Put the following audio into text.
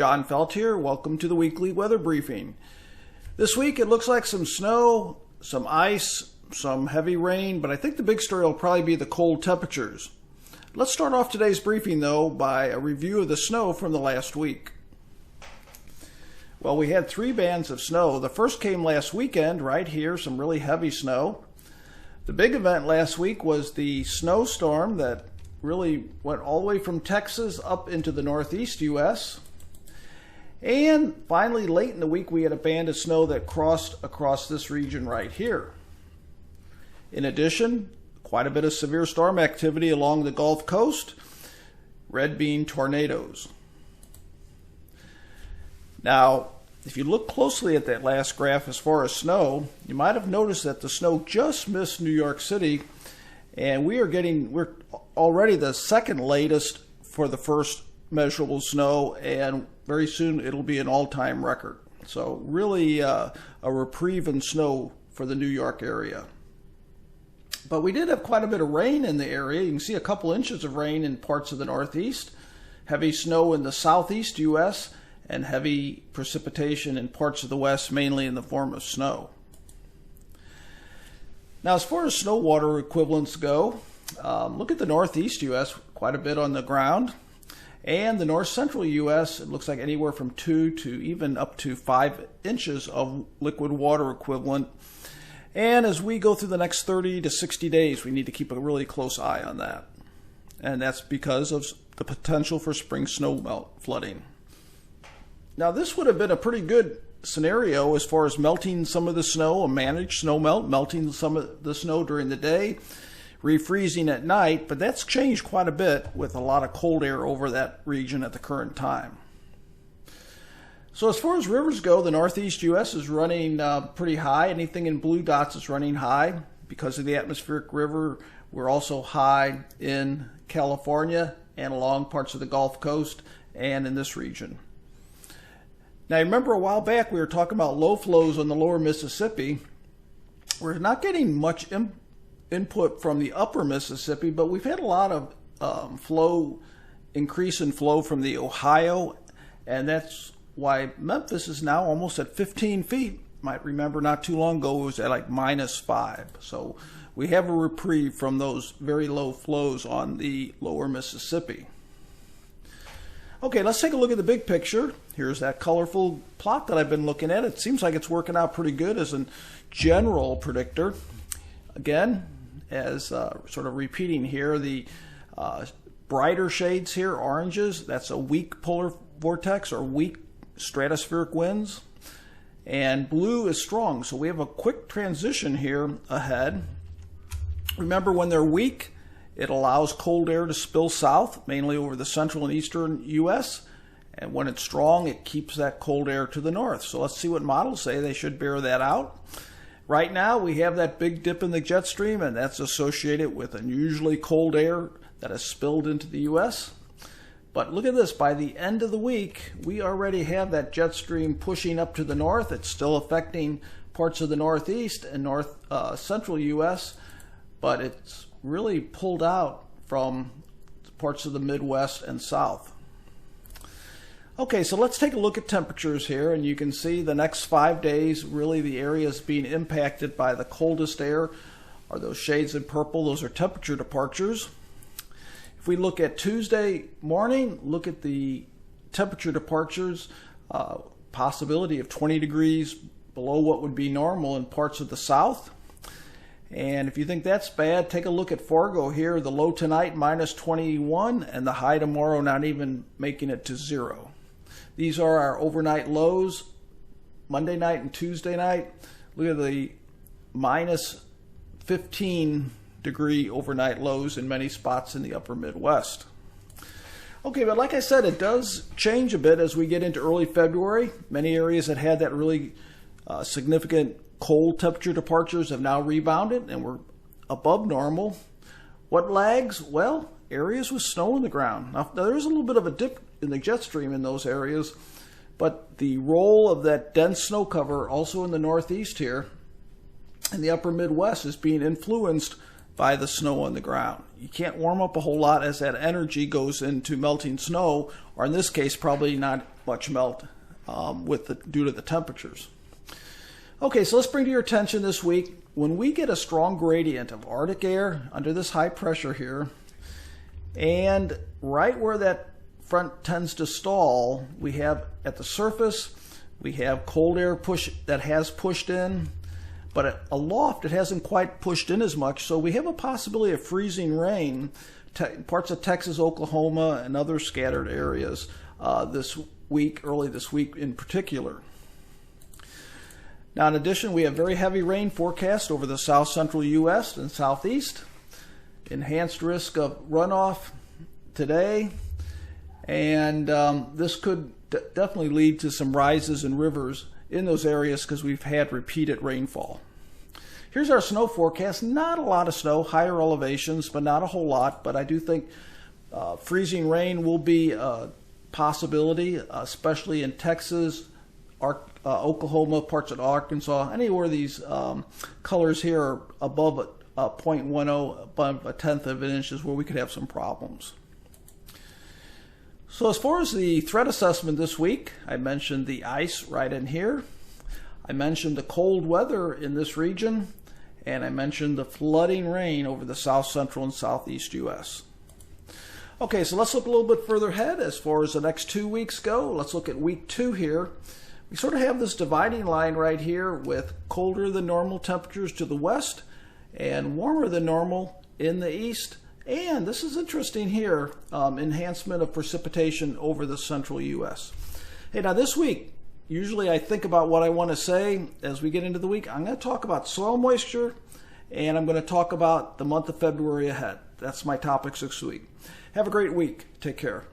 John Felt here. Welcome to the weekly weather briefing. This week it looks like some snow, some ice, some heavy rain, but I think the big story will probably be the cold temperatures. Let's start off today's briefing though by a review of the snow from the last week. Well, we had 3 bands of snow. The first came last weekend, right here, some really heavy snow. The big event last week was the snowstorm that really went all the way from Texas up into the northeast U.S. And finally, late in the week, we had a band of snow that crossed across this region right here. In addition, quite a bit of severe storm activity along the Gulf Coast, red being tornadoes. Now, if you look closely at that last graph as far as snow, you might have noticed that the snow just missed New York City, and we're already the second latest for the first measurable snow, and very soon it'll be an all-time record. So really a reprieve in snow for the New York area. But we did have quite a bit of rain in the area. You can see a couple inches of rain in parts of the Northeast, heavy snow in the Southeast U.S., and heavy precipitation in parts of the West, mainly in the form of snow. Now, as far as snow water equivalents go, look at the Northeast U.S., quite a bit on the ground. And the North Central U.S., it looks like anywhere from 2 to even up to 5 inches of liquid water equivalent. And as we go through the next 30 to 60 days, we need to keep a really close eye on that. And that's because of the potential for spring snowmelt flooding. Now, this would have been a pretty good scenario as far as melting some of the snow, a managed snow melt, melting some of the snow during the day, refreezing at night, but that's changed quite a bit with a lot of cold air over that region at the current time. So as far as rivers go, the Northeast U.S. is running pretty high. Anything in blue dots is running high. Because of the atmospheric river, we're also high in California and along parts of the Gulf Coast and in this region. Now, remember a while back we were talking about low flows on the lower Mississippi. We're not getting much input from the upper Mississippi, but we've had a lot of increase in flow from the Ohio, and that's why Memphis is now almost at 15 feet. You might remember not too long ago it was at like -5. So we have a reprieve from those very low flows on the lower Mississippi. Okay, let's take a look at the big picture. Here's that colorful plot that I've been looking at. It seems like it's working out pretty good as a general predictor. Again, as sort of repeating here, the brighter shades here, oranges, that's a weak polar vortex or weak stratospheric winds. And blue is strong, so we have a quick transition here ahead. Remember, when they're weak, it allows cold air to spill south, mainly over the central and eastern U.S. And when it's strong, it keeps that cold air to the north. So let's see what models say. They should bear that out. Right now, we have that big dip in the jet stream, and that's associated with unusually cold air that has spilled into the U.S. But look at this. By the end of the week, we already have that jet stream pushing up to the north. It's still affecting parts of the northeast and north central U.S., but it's really pulled out from parts of the Midwest and South. Okay, so let's take a look at temperatures here, and you can see the next 5 days, really the areas being impacted by the coldest air are those shades in purple. Those are temperature departures. If we look at Tuesday morning, look at the temperature departures, possibility of 20 degrees below what would be normal in parts of the South. And if you think that's bad, take a look at Fargo here. The low tonight -21 and the high tomorrow not even making it to 0. These are our overnight lows, Monday night and Tuesday night. Look at the -15 degree overnight lows in many spots in the upper Midwest. Okay, but like I said, it does change a bit as we get into early February. Many areas that had that really significant cold temperature departures have now rebounded and we're above normal. What lags? Well, areas with snow on the ground. Now, there is a little bit of a dip in the jet stream in those areas, but the role of that dense snow cover also in the northeast here in the upper Midwest is being influenced by the snow on the ground. You can't warm up a whole lot as that energy goes into melting snow, or in this case, probably not much melt due to the temperatures. Okay, so let's bring to your attention this week, when we get a strong gradient of Arctic air under this high pressure here, and right where that front tends to stall, we have at the surface, we have cold air that has pushed in, but aloft it hasn't quite pushed in as much, so we have a possibility of freezing rain in parts of Texas, Oklahoma, and other scattered areas this week, early this week in particular. Now, in addition, we have very heavy rain forecast over the south central U.S. and southeast. Enhanced risk of runoff today, and this could definitely lead to some rises in rivers in those areas because we've had repeated rainfall. Here's our snow forecast. Not a lot of snow, higher elevations, but not a whole lot. But I do think freezing rain will be a possibility, especially in Texas, Oklahoma, parts of Arkansas. Anywhere these colors here are above 0.10, above a tenth of an inch is where we could have some problems. So as far as the threat assessment this week, I mentioned the ice right in here. I mentioned the cold weather in this region, and I mentioned the flooding rain over the south central and southeast U.S. Okay, so let's look a little bit further ahead as far as the next 2 weeks go. Let's look at week 2 here. We sort of have this dividing line right here with colder than normal temperatures to the west and warmer than normal in the east. And this is interesting here, enhancement of precipitation over the central U.S. Hey, now this week, usually I think about what I want to say as we get into the week. I'm going to talk about soil moisture, and I'm going to talk about the month of February ahead. That's my topics this week. Have a great week. Take care.